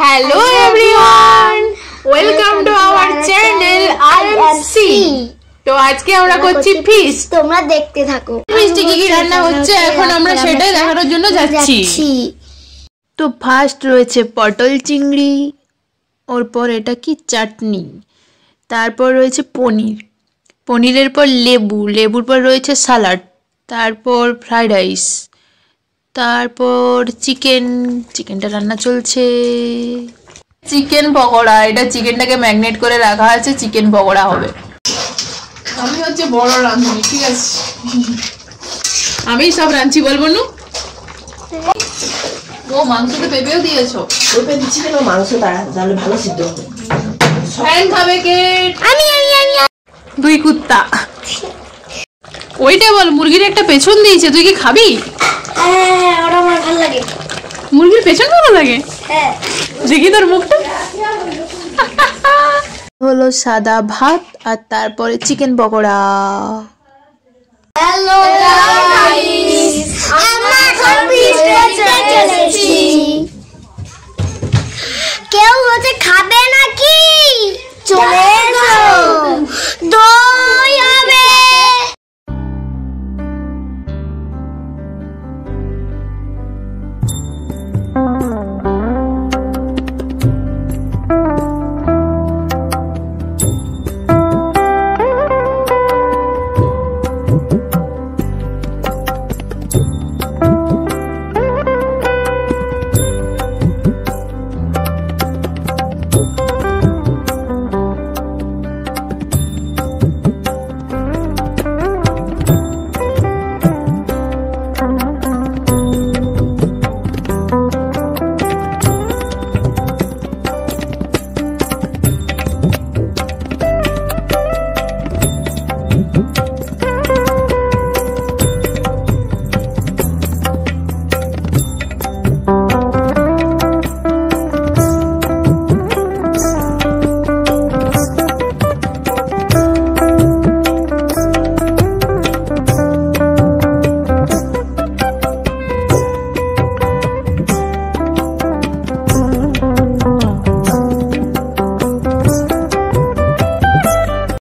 Hello everyone, welcome to our channel IMC. তো আজকে আমরা করছি ফিশ, তোমরা দেখতে থাকো। মিষ্টি কি কি রান্না হচ্ছে এখন আমরা সেটাই দেখানোর জন্য যাচ্ছি। তো ফার্স্ট রয়েছে পটল চিংড়ি, ওরপর এটা কি চাটনি, তারপর রয়েছে পনির, পনিরের পর লেবু, লেবুর পর রয়েছে সালাড, তারপর ফ্রাইড রাইস, তারপর চিকেন, চিকেনটা রান্না চলছে। চিকেন পকোড়া, এটা চিকেনটাকে ম্যাগনেট করে রাখা আছে, চিকেন পকোড়া হবে। আমি হচ্ছে বড় রাঁধুনি, ঠিক আছে, আমি সব রাঁধছি, বলবো নু। ও মাংসতে পেঁপেও দিয়েছো? পেঁপে দিচ্ছি কেন? মাংসটা তাহলে ভালো সিদ্ধ হবে। ফ্যান খাবে কে? আমি দুই কুত্তা। ওইটা বল, মুরগির একটা পেছন দিয়েছে, তুই কি খাবি? হ্যাঁ, ওটা আমার ভালো লাগে। মুরগির পেছন ভালো লাগে? হ্যাঁ, দেখি তোর মুখটা। হলো সাদা ভাত আর তারপরে চিকেন পকোড়া। হ্যালো গাইস, আমরা এখন